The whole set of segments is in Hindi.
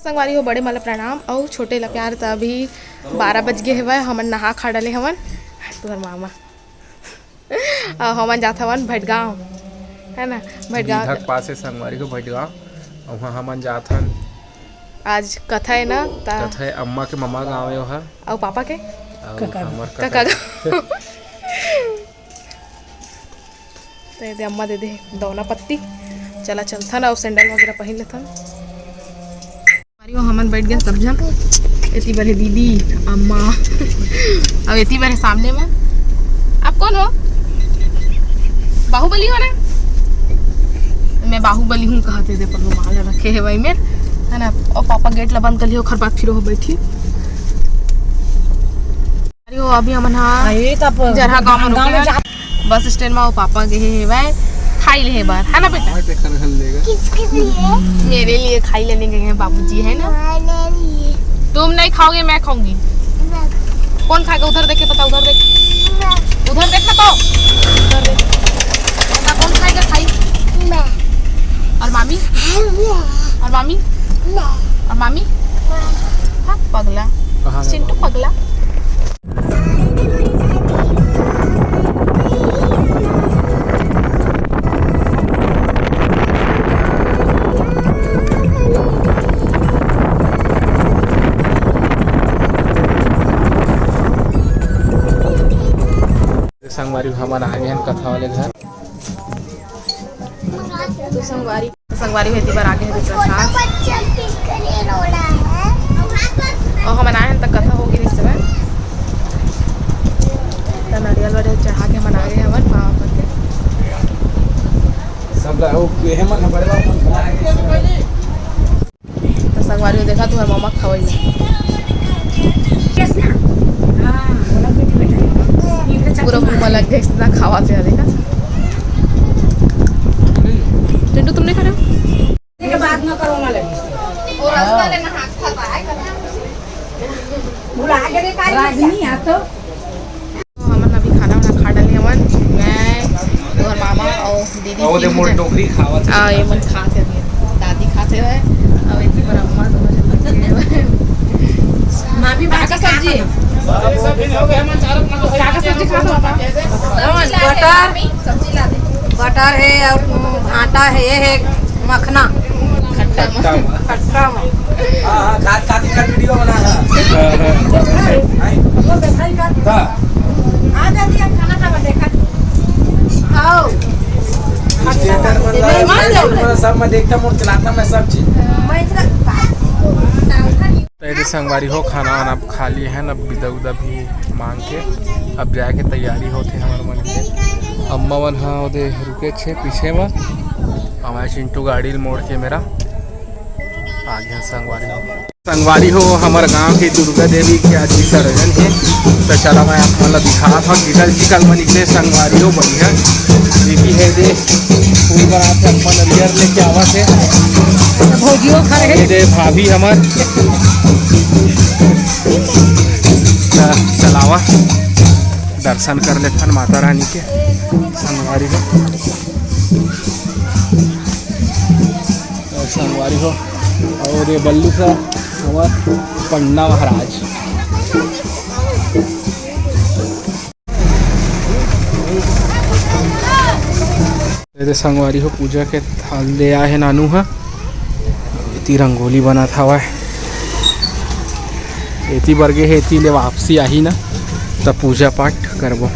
संगवारी हो बड़े मला प्रणाम और छोटे ला प्यार। तो अभी 12 बज गए हवा, हमन नहा खा डाले हवन तुहर मामा हमन जात हवन भटगांव, है ना। भटगांव पास है संगवारी को भटगांव, और वहाँ हमन जात हन। आज कथा है ना, कथा है अम्मा के मामा गाँव है वहाँ, और पापा के काका। तो अम्मा दे दे दौना पत्ती, चला चलथन और सैंडल वगैरह पहन लेथन। हमन बैठ गए सब जन, इतनी बार दीदी अम्मा और इतनी बार सामने में। आप कौन हो? बाहुबली हो ना? मैं बाहुबली हूँ कहते थे, पर रुमाल रखे है वही में, है ना। और पापा गेट ला बंद कर लियो, खर बात फिर हो बैठी। अभी हमन जरहा गाँव में बस स्टैंड में पापा गए है वह खाई ले बार, है ना बेटा? किसके लिए? मेरे लिए खाई लेने गए हैं बाबूजी, है ना। तुम नहीं खाओगे, मैं खाऊंगी। कौन खाएगा? उधर देख के पता, उधर देख, उधर देख ना, तो उधर देख, कौन खाएगा? खाई और मामी, और मामी, और मामी। हाँ पगला, चिंटू पगला। संगवारी हमारे आ गए हैं कथा वाले घर। तो संगवारी में बार आगे है प्रसाद, और हम आए हैं तक कथा होगी इस समय। तो नारियल वाले चढ़ा के मना गए हवन पापा के सब ओके है मन बड़े तो संगवारी में देखा तुम्हारे मामा खवाई पूरा मुँह लग गया, इतना खावा से देखा। चिंटू तुमने खा रहे बात न करो ना लगी और रास्ता लेना हाथ खाता है बुला के रे राजनी आ तो हमन अभी खाना वाना खा डाले हमन, मैं और मामा और दीदी। और दे मोर टोकरी खावत आ ये मन खाते हैं, दादी खाते हैं और इतनी पर अम्मा दोनों मामी बात का सब्जी बटर है और आटा है, ये है मखना खट्टा वीडियो बना सब मैं देखता हूँ, चलाता मैं सब चीज। तो संगवारी हो खाना वाना खा लिए हैं, अब विदा उदा भी मांग के अब जाए के तैयारी होते हमारे मन के। अम्मा मन हाँ उधे रुके छे पीछे में, हमारे चिंटू गाड़ी मोड़ के मेरा आ गया। संगवारी हो हमारे गांव की दुर्गा देवी की आज विसर्जन है, तो चला मैं आप मतलब दिखा था निकल में निकले संगवारी हो बढ़िया दीदी है दे फूल बनाते अपन नरियर लेके आवा थे भोजियो खा दे भाभी हमार चलावा दर्शन कर लेथन माता रानी के संगवारी हो। संगवारी हो और ये बल्लू सा हमार पन्ना महाराज। संगवारी हो पूजा के थाल ले आए है नानू हा, इतनी रंगोली बना था वह एती बरगे है, एती ले वापसी आई ना तब पूजा पाठ करबो।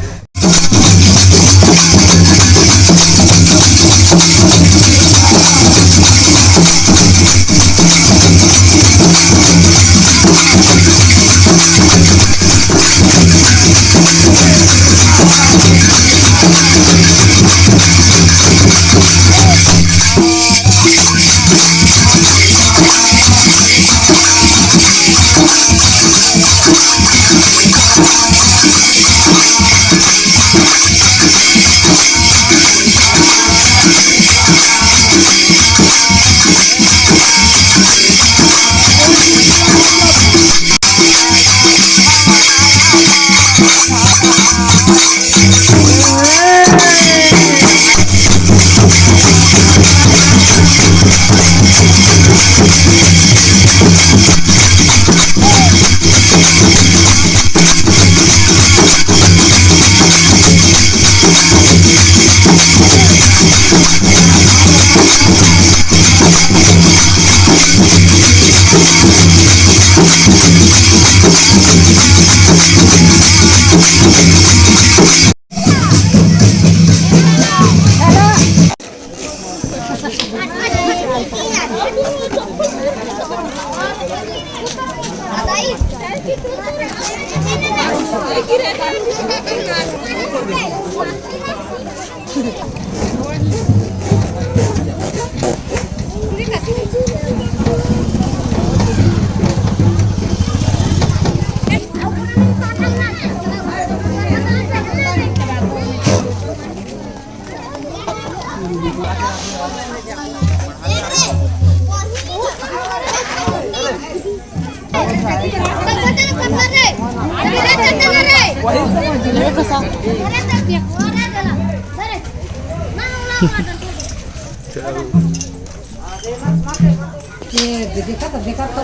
देखा तो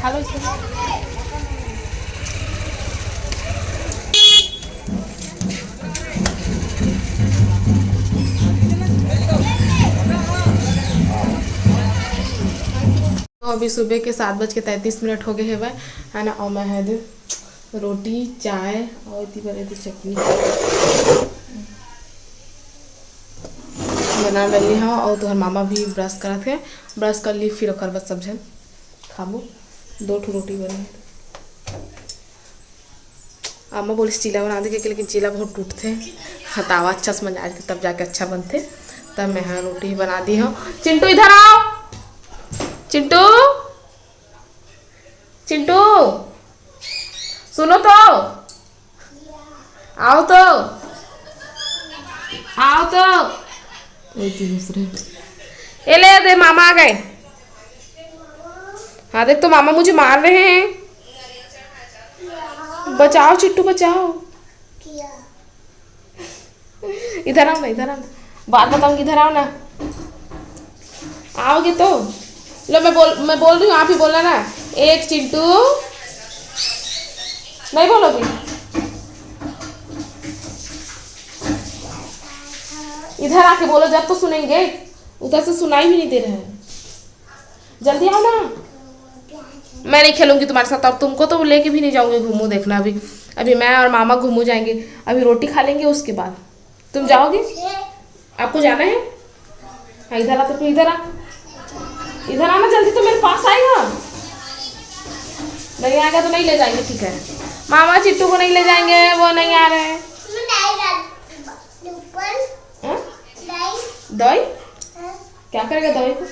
खा लो इसको। तो अभी सुबह के 7:33 हो गए है ना। और मैं है दे रोटी चाय और इतनी बड़े चटनी बना डली हाँ। और तोहर मामा भी ब्रश करत है, ब्रश कर ली फिर ओकर बाद सब जन खाबो। 2 ठो रोटी बनी अम्मा बोली चीला बना दे के, लेकिन चीला बहुत टूटते हाँ। तावा अच्छा से मंजा के तब जाके अच्छा बनते। तब मैं हाँ रोटी बना दी हूँ। चिंटू इधर आओ, चिंटू चिंटू सुनो तो, आओ तो, आओ तो। दूसरे ये ले दे, मामा आ गए। हाँ देख तो मामा मुझे मार रहे हैं। बचाओ चिट्टू बचाओ। इधर आओ ना, इधर आओ ना, बात बताऊंगी, इधर आओ ना। आओगे तो लो, मैं बोल रही हूँ, आप ही बोलना ना। एक चिंटू, नहीं बोलोगे? इधर आके बोलो, जब तो सुनेंगे। उधर से सुनाई भी नहीं दे रहे हैं। जल्दी आओ ना। मैं नहीं खेलूंगी तुम्हारे साथ, और तुमको तो लेके भी नहीं जाऊंगी घूमू देखना। अभी मैं और मामा घूमू जाएंगे। अभी रोटी खा लेंगे, उसके बाद तुम जाओगे। आपको जाना है? हाँ इधर आ, तो इधर आ, इधर आना जल्दी। तो मेरे पास आएगा, नहीं आएगा तो नहीं ले जाएंगे। ठीक है मामा, चिट्टू को नहीं ले जाएंगे, वो नहीं आ रहे हैं। दवाई क्या करेगा दवाई को?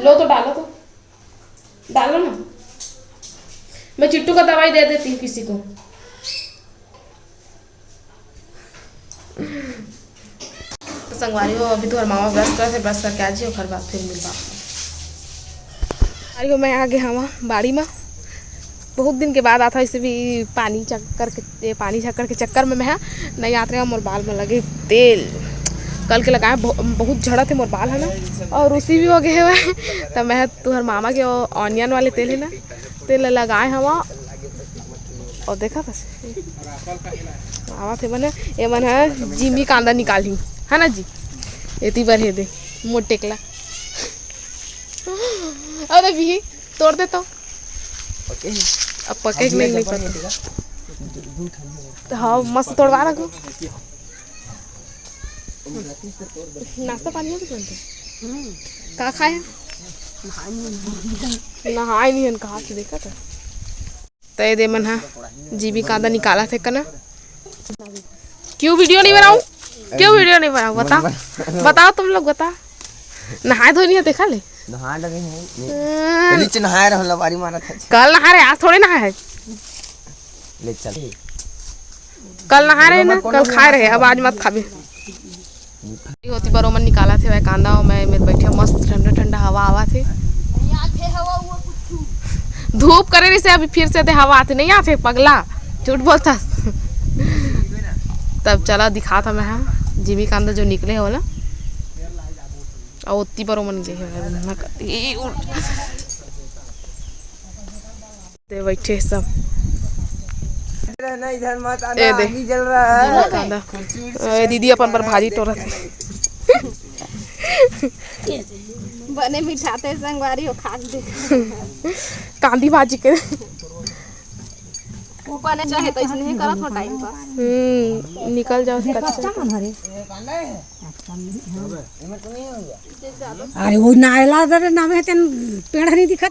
लो तो डालो, तो डालो ना। मैं चिट्टू का दवाई दे देती हूँ किसी को। तो संगवारी हो, अभी तो मामा ब्रश करके आ जी, और बाद फिर मिलवा। अरे मैं आ गया हवा बाड़ी में, बहुत दिन के बाद आता। इसे भी पानी झक्कर के चक्कर में मैं नहीं आते हैं। मोर बाल में लगे तेल, कल के लगाए, बहुत झड़ा थे मोर बाल है ना। और रूसी भी हो गए हुए। तब मैं तुहर मामा के ऑनियन वाले तेल है ना, तेल लगाए हवा। और देखा था आवा थे मैंने ये मन है जिमी कांदा निकाली है ना जी। इतनी बार दे मोट टेकला। अरे भी तोड़ दे तो अब पके नहीं पता। तो हाँ मस्त तोड़वा रखो। नाश्ता पानी हो तो कहाँ खाए? नहाए नहीं है, कहाँ से देखा था। तय दे मन जीबी कांदा निकाला थे कना। क्यों वीडियो नहीं बनाऊं? क्यों वीडियो नहीं बनाऊं? बताओ तुम लोग बता। नहाए धोनी है देखा ले। नहा लगे हैं नीचे नहाए रहला बारी मारा था। कल नहा रहे, आज थोड़े नहाए। ले चल कल नहा रहे ना, कल खाए रहे, अब आज मत खाबे। होती पर मन निकाला थे वह कांदा। और मैं मेरे बैठे मस्त ठंडा ठंडा हवा आवा थे। धूप करे रही से अभी फिर से हवा आते नहीं आते पगला, झूठ बोलता। तब चला दिखा था मैं जीवी कांदा जो निकले हो ना। और उतनी पर मन गए बैठे सब। रहना इधर मत ए आना, दे। आगी जल रहा है। कांदा ए दीदी अपन पर भाजी टोरत है। बने मिठाते संगवारी हो खा दे कांदी भाजी के ऊपर ने चाहे तो इसने ही करत हो टाइम पास। निकल जाओ अरे वो नायला नामे पेड़ नहीं दिखत।